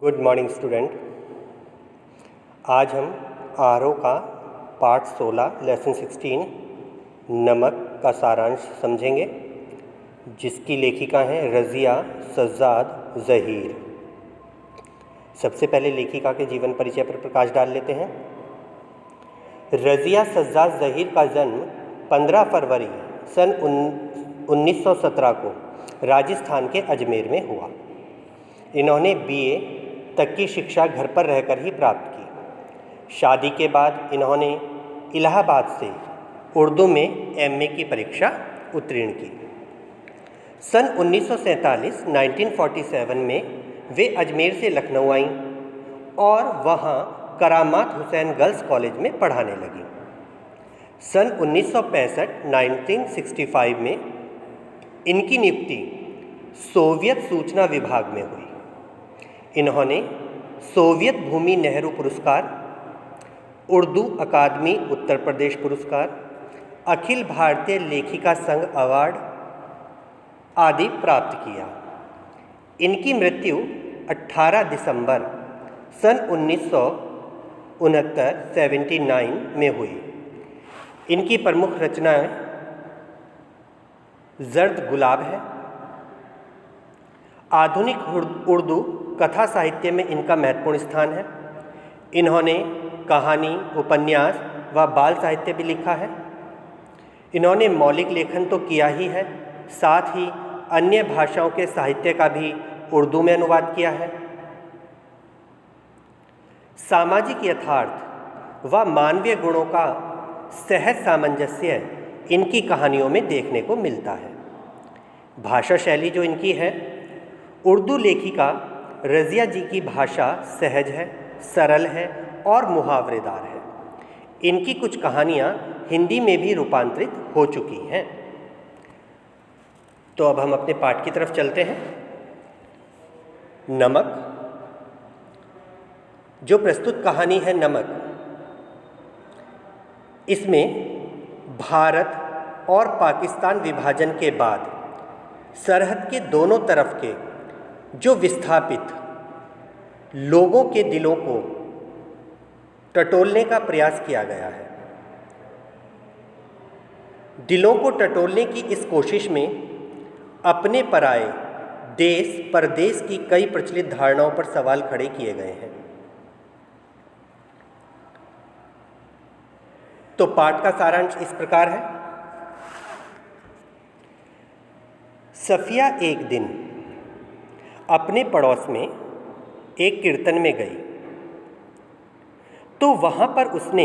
Good morning student. आज हम आरोह का पार्ट 16 लेसन 16 नमक का सारांश समझेंगे, जिसकी लेखिका हैं रज़िया सज्जाद ज़हीर। सबसे पहले लेखिका के जीवन परिचय पर प्रकाश डाल लेते हैं। रज़िया सज्जाद ज़हीर का जन्म 15 फरवरी सन 1917 को राजस्थान के अजमेर में हुआ। इन्होंने बीए तक की शिक्षा घर पर रहकर ही प्राप्त की। शादी के बाद इन्होंने इलाहाबाद से उर्दू में एमए की परीक्षा उत्तीर्ण की। सन 1947 में वे अजमेर से लखनऊ आईं और वहाँ करामात हुसैन गर्ल्स कॉलेज में पढ़ाने लगीं। सन 1965 में इनकी नियुक्ति सोवियत सूचना विभाग में हुई। इन्होंने सोवियत भूमि नेहरू पुरस्कार, उर्दू अकादमी उत्तर प्रदेश पुरस्कार, अखिल भारतीय लेखिका संघ अवार्ड आदि प्राप्त किया। इनकी मृत्यु 18 दिसंबर सन 1969 में हुई। इनकी प्रमुख रचनाएं जर्द गुलाब है। आधुनिक उर्दू कथा साहित्य में इनका महत्वपूर्ण स्थान है। इन्होंने कहानी, उपन्यास व बाल साहित्य भी लिखा है। इन्होंने मौलिक लेखन तो किया ही है, साथ ही अन्य भाषाओं के साहित्य का भी उर्दू में अनुवाद किया है। सामाजिक यथार्थ व मानवीय गुणों का सहज सामंजस्य इनकी कहानियों में देखने को मिलता है। भाषा शैली जो इनकी है, उर्दू लेखिका रज़िया जी की भाषा सहज है, सरल है और मुहावरेदार है। इनकी कुछ कहानियाँ हिंदी में भी रूपांतरित हो चुकी हैं। तो अब हम अपने पाठ की तरफ चलते हैं। नमक। जो प्रस्तुत कहानी है नमक, इसमें भारत और पाकिस्तान विभाजन के बाद सरहद के दोनों तरफ के जो विस्थापित लोगों के दिलों को टटोलने का प्रयास किया गया है। दिलों को टटोलने की इस कोशिश में अपने पराए देश परदेश की कई प्रचलित धारणाओं पर सवाल खड़े किए गए हैं। तो पाठ का सारांश इस प्रकार है। सफ़िया एक दिन अपने पड़ोस में एक कीर्तन में गई तो वहाँ पर उसने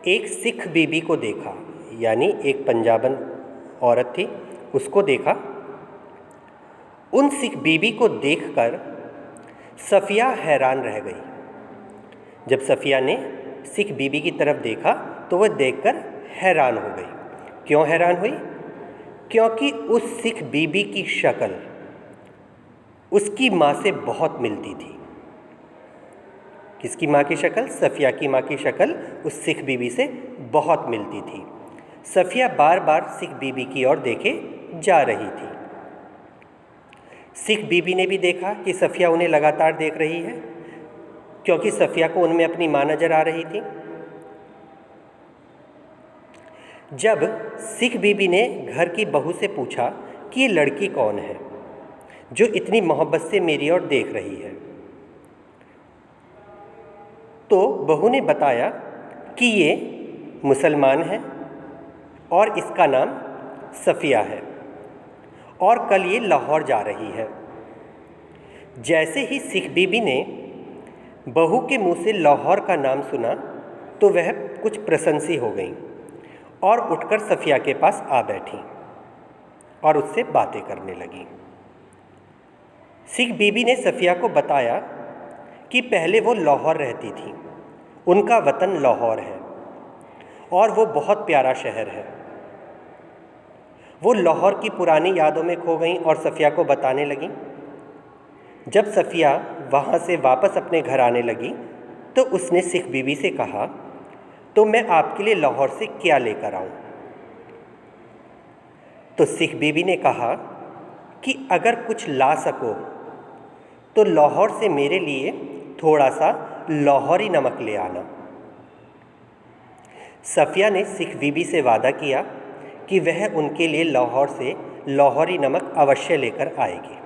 एक सिख बीबी को देखा, यानी एक पंजाबन औरत थी, उसको देखा। उन सिख बीबी को देखकर सफ़िया हैरान रह गई। जब सफ़िया ने सिख बीबी की तरफ देखा तो वह देखकर हैरान हो गई। क्यों हैरान हुई? क्योंकि उस सिख बीबी की शक्ल उसकी माँ से बहुत मिलती थी। किसकी माँ की शक्ल? सफ़िया की माँ की शक्ल उस सिख बीबी से बहुत मिलती थी। सफ़िया बार बार सिख बीबी की ओर देखे जा रही थी। सिख बीबी ने भी देखा कि सफ़िया उन्हें लगातार देख रही है, क्योंकि सफ़िया को उनमें अपनी माँ नज़र आ रही थी। जब सिख बीबी ने घर की बहू से पूछा कि ये लड़की कौन है जो इतनी मोहब्बत से मेरी ओर देख रही है, तो बहू ने बताया कि ये मुसलमान है और इसका नाम सफ़िया है और कल ये लाहौर जा रही है। जैसे ही सिख बीबी ने बहू के मुंह से लाहौर का नाम सुना तो वह कुछ प्रशंसी हो गई और उठकर सफ़िया के पास आ बैठी और उससे बातें करने लगी। सिख बीबी ने सफ़िया को बताया कि पहले वो लाहौर रहती थी, उनका वतन लाहौर है और वो बहुत प्यारा शहर है। वो लाहौर की पुरानी यादों में खो गईं और सफ़िया को बताने लगीं। जब सफ़िया वहाँ से वापस अपने घर आने लगी तो उसने सिख बीबी से कहा, तो मैं आपके लिए लाहौर से क्या लेकर आऊँ? तो सिख बीबी ने कहा कि अगर कुछ ला सको तो लाहौर से मेरे लिए थोड़ा सा लाहौरी नमक ले आना। सफ़िया ने सिख बीबी से वादा किया कि वह उनके लिए लाहौर से लाहौरी नमक अवश्य लेकर आएगी।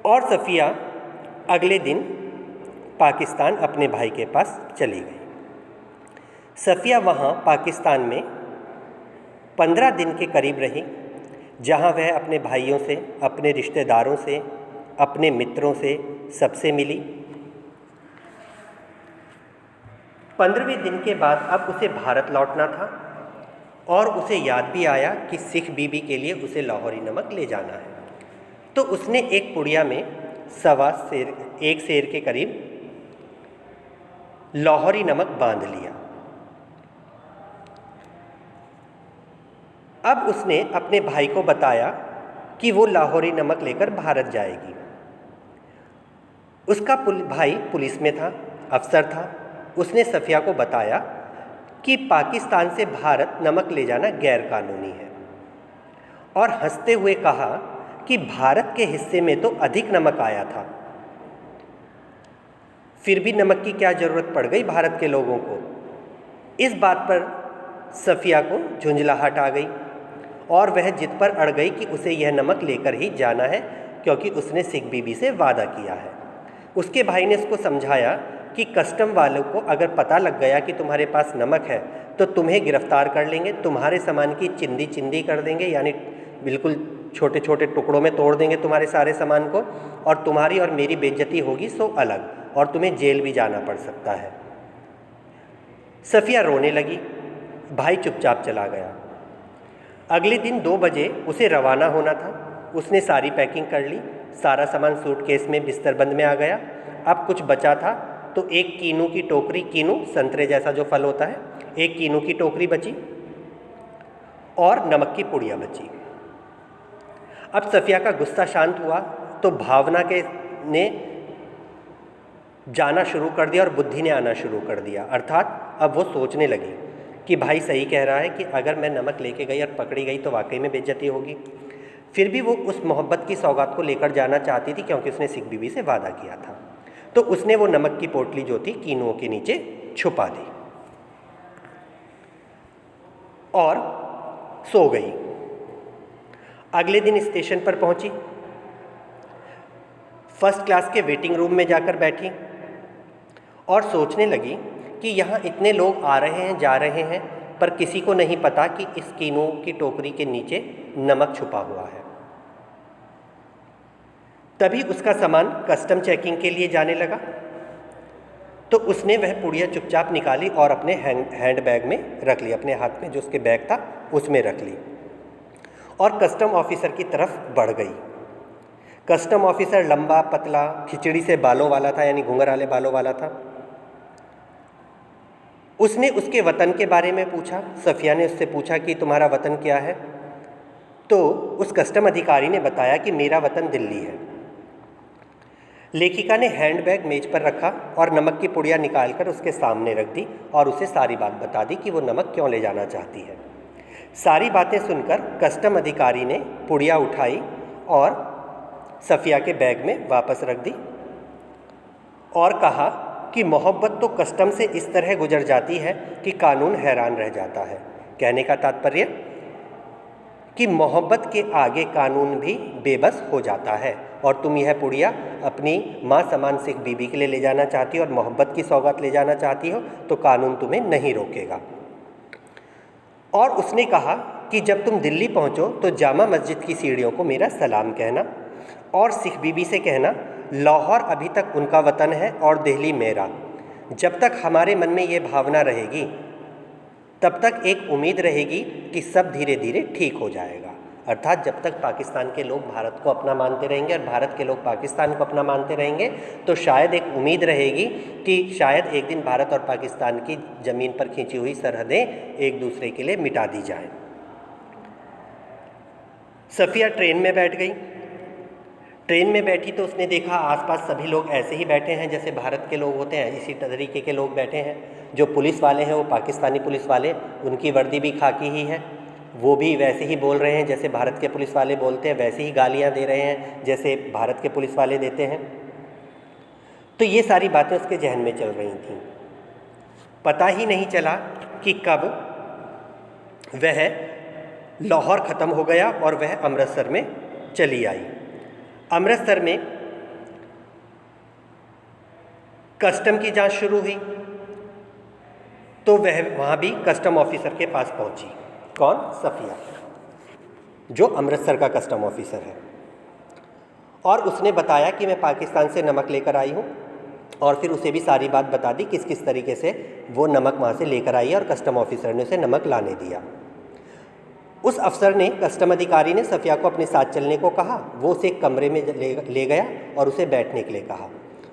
और सफ़िया अगले दिन पाकिस्तान अपने भाई के पास चली गई। सफ़िया वहाँ पाकिस्तान में 15 दिन के करीब रही, जहाँ वह अपने भाइयों से, अपने रिश्तेदारों से, अपने मित्रों से सबसे मिली। 15वें दिन के बाद अब उसे भारत लौटना था और उसे याद भी आया कि सिख बीबी के लिए उसे लाहौरी नमक ले जाना है। तो उसने एक पुड़िया में एक सेर के करीब लाहौरी नमक बांध लिया। अब उसने अपने भाई को बताया कि वो लाहौरी नमक लेकर भारत जाएगी। उसका भाई पुलिस में था, अफसर था। उसने सफ़िया को बताया कि पाकिस्तान से भारत नमक ले जाना गैर कानूनी है और हंसते हुए कहा कि भारत के हिस्से में तो अधिक नमक आया था, फिर भी नमक की क्या ज़रूरत पड़ गई भारत के लोगों को। इस बात पर सफ़िया को झुंझलाहट आ गई और वह जिद पर अड़ गई कि उसे यह नमक लेकर ही जाना है, क्योंकि उसने सिख बीबी से वादा किया है। उसके भाई ने उसको समझाया कि कस्टम वालों को अगर पता लग गया कि तुम्हारे पास नमक है तो तुम्हें गिरफ्तार कर लेंगे, तुम्हारे सामान की चिंदी चिंदी कर देंगे, यानी बिल्कुल छोटे छोटे टुकड़ों में तोड़ देंगे तुम्हारे सारे सामान को, और तुम्हारी और मेरी बेइज्जती होगी सो अलग, और तुम्हें जेल भी जाना पड़ सकता है। सफ़िया रोने लगी, भाई चुपचाप चला गया। अगले दिन 2 बजे उसे रवाना होना था। उसने सारी पैकिंग कर ली, सारा सामान सूटकेस में बिस्तरबंद में आ गया। अब कुछ बचा था तो एक कीनू की टोकरी, कीनू संतरे जैसा जो फल होता है, एक कीनू की टोकरी बची और नमक की पुड़िया बची। अब सफ़िया का गुस्सा शांत हुआ तो भावना ने जाना शुरू कर दिया और बुद्धि ने आना शुरू कर दिया। अर्थात अब वो सोचने लगी कि भाई सही कह रहा है कि अगर मैं नमक लेके गई और पकड़ी गई तो वाकई में बेइज्जती होगी। फिर भी वो उस मोहब्बत की सौगात को लेकर जाना चाहती थी, क्योंकि उसने सिख बीबी से वादा किया था। तो उसने वो नमक की पोटली जो थी कीनुओं के नीचे छुपा दी और सो गई। अगले दिन स्टेशन पर पहुंची, फर्स्ट क्लास के वेटिंग रूम में जाकर बैठी और सोचने लगी कि यहाँ इतने लोग आ रहे हैं, जा रहे हैं, पर किसी को नहीं पता कि इस कीनू की टोकरी के नीचे नमक छुपा हुआ है। तभी उसका सामान कस्टम चेकिंग के लिए जाने लगा तो उसने वह पुड़िया चुपचाप निकाली और अपने हैंड बैग में रख ली, अपने हाथ में जो उसके बैग था उसमें रख ली और कस्टम ऑफिसर की तरफ बढ़ गई। कस्टम ऑफिसर लंबा पतला खिचड़ी से बालों वाला था, यानी घुंघर वाले बालों वाला था। उसने उसके वतन के बारे में पूछा। सफ़िया ने उससे पूछा कि तुम्हारा वतन क्या है? तो उस कस्टम अधिकारी ने बताया कि मेरा वतन दिल्ली है। लेखिका ने हैंडबैग मेज पर रखा और नमक की पुड़िया निकालकर उसके सामने रख दी और उसे सारी बात बता दी कि वो नमक क्यों ले जाना चाहती है। सारी बातें सुनकर कस्टम अधिकारी ने पुड़िया उठाई और सफ़िया के बैग में वापस रख दी और कहा कि मोहब्बत तो कस्टम से इस तरह गुजर जाती है कि कानून हैरान रह जाता है। कहने का तात्पर्य कि मोहब्बत के आगे कानून भी बेबस हो जाता है और तुम यह पुड़िया अपनी माँ समान सिख बीबी के लिए ले जाना चाहती हो और मोहब्बत की सौगात ले जाना चाहती हो तो कानून तुम्हें नहीं रोकेगा। और उसने कहा कि जब तुम दिल्ली पहुँचो तो जामा मस्जिद की सीढ़ियों को मेरा सलाम कहना और सिख बीबी से कहना लाहौर अभी तक उनका वतन है और दिल्ली मेरा। जब तक हमारे मन में ये भावना रहेगी तब तक एक उम्मीद रहेगी कि सब धीरे धीरे ठीक हो जाएगा। अर्थात जब तक पाकिस्तान के लोग भारत को अपना मानते रहेंगे और भारत के लोग पाकिस्तान को अपना मानते रहेंगे तो शायद एक उम्मीद रहेगी कि शायद एक दिन भारत और पाकिस्तान की ज़मीन पर खींची हुई सरहदें एक दूसरे के लिए मिटा दी जाएं। सफ़िया ट्रेन में बैठ गई। ट्रेन में बैठी तो उसने देखा आसपास सभी लोग ऐसे ही बैठे हैं जैसे भारत के लोग होते हैं, इसी तरीके के लोग बैठे हैं। जो पुलिस वाले हैं वो पाकिस्तानी पुलिस वाले, उनकी वर्दी भी खाकी ही है। वो भी वैसे ही बोल रहे हैं जैसे भारत के पुलिस वाले बोलते हैं, वैसे ही गालियाँ दे रहे हैं जैसे भारत के पुलिस वाले देते हैं। तो ये सारी बातें उसके जहन में चल रही थीं। पता ही नहीं चला कि कब वह लाहौर ख़त्म हो गया और वह अमृतसर में चली आई। अमृतसर में कस्टम की जांच शुरू हुई तो वह वहाँ भी कस्टम ऑफिसर के पास पहुँची। कौन? सफ़िया, जो अमृतसर का कस्टम ऑफिसर है। और उसने बताया कि मैं पाकिस्तान से नमक लेकर आई हूँ, और फिर उसे भी सारी बात बता दी किस किस तरीके से वो नमक वहाँ से लेकर आई है और कस्टम ऑफिसर ने उसे नमक लाने दिया। उस अफसर ने, कस्टम अधिकारी ने सफ़िया को अपने साथ चलने को कहा। वो उसे एक कमरे में ले गया और उसे बैठने के लिए कहा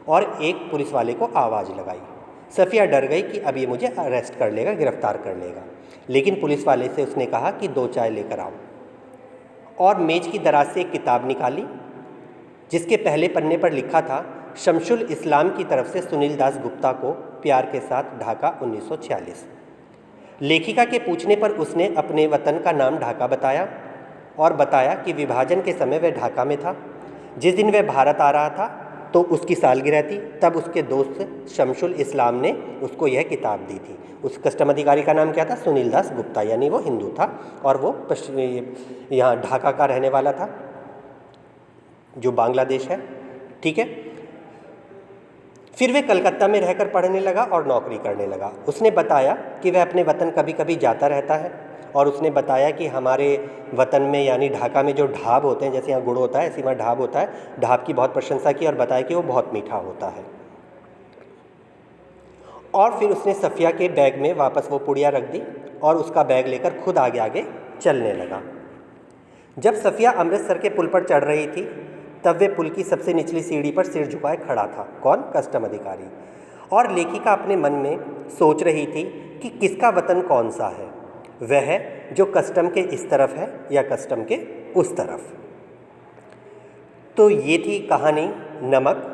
और एक पुलिस वाले को आवाज़ लगाई। सफ़िया डर गई कि अब ये मुझे अरेस्ट कर लेगा, गिरफ्तार कर लेगा। लेकिन पुलिस वाले से उसने कहा कि 2 चाय लेकर आओ, और मेज़ की दराज से एक किताब निकाली जिसके पहले पन्ने पर लिखा था, शमशुल इस्लाम की तरफ से सुनील दास गुप्ता को प्यार के साथ, ढाका 1946। लेखिका के पूछने पर उसने अपने वतन का नाम ढाका बताया और बताया कि विभाजन के समय वह ढाका में था। जिस दिन वह भारत आ रहा था तो उसकी सालगिरह थी, तब उसके दोस्त शमशुल इस्लाम ने उसको यह किताब दी थी। उस कस्टम अधिकारी का नाम क्या था? सुनील दास गुप्ता, यानी वो हिंदू था और वो यहाँ ढाका का रहने वाला था, जो बांग्लादेश है। ठीक है। फिर वह कलकत्ता में रहकर पढ़ने लगा और नौकरी करने लगा। उसने बताया कि वह अपने वतन कभी कभी जाता रहता है, और उसने बताया कि हमारे वतन में यानी ढाका में जो ढाब होते हैं, जैसे यहाँ गुड़ होता है ऐसे वहाँ ढाब होता है, ढाब की बहुत प्रशंसा की और बताया कि वो बहुत मीठा होता है। और फिर उसने सफ़िया के बैग में वापस वो पुड़िया रख दी और उसका बैग लेकर खुद आगे आगे चलने लगा। जब सफ़िया अमृतसर के पुल पर चढ़ रही थी तब वे पुल की सबसे निचली सीढ़ी पर सिर झुकाए खड़ा था। कौन? कस्टम अधिकारी। और लेखिका अपने मन में सोच रही थी कि किसका वतन कौन सा है, वह जो कस्टम के इस तरफ है या कस्टम के उस तरफ। तो ये थी कहानी नमक।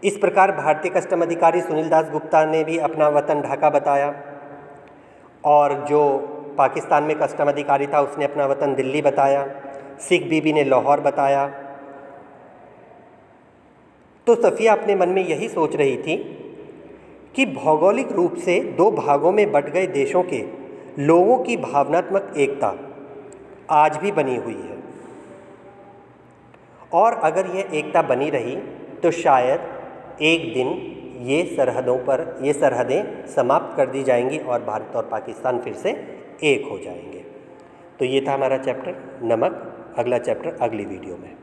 इस प्रकार भारतीय कस्टम अधिकारी सुनील दास गुप्ता ने भी अपना वतन ढाका बताया, और जो पाकिस्तान में कस्टम अधिकारी था उसने अपना वतन दिल्ली बताया, सिख बीबी ने लाहौर बताया। तो सफ़िया अपने मन में यही सोच रही थी कि भौगोलिक रूप से 2 भागों में बंट गए देशों के लोगों की भावनात्मक एकता आज भी बनी हुई है, और अगर यह एकता बनी रही तो शायद एक दिन ये सरहदें समाप्त कर दी जाएंगी और भारत और पाकिस्तान फिर से एक हो जाएंगे। तो ये था हमारा चैप्टर नमक। अगला चैप्टर अगली वीडियो में।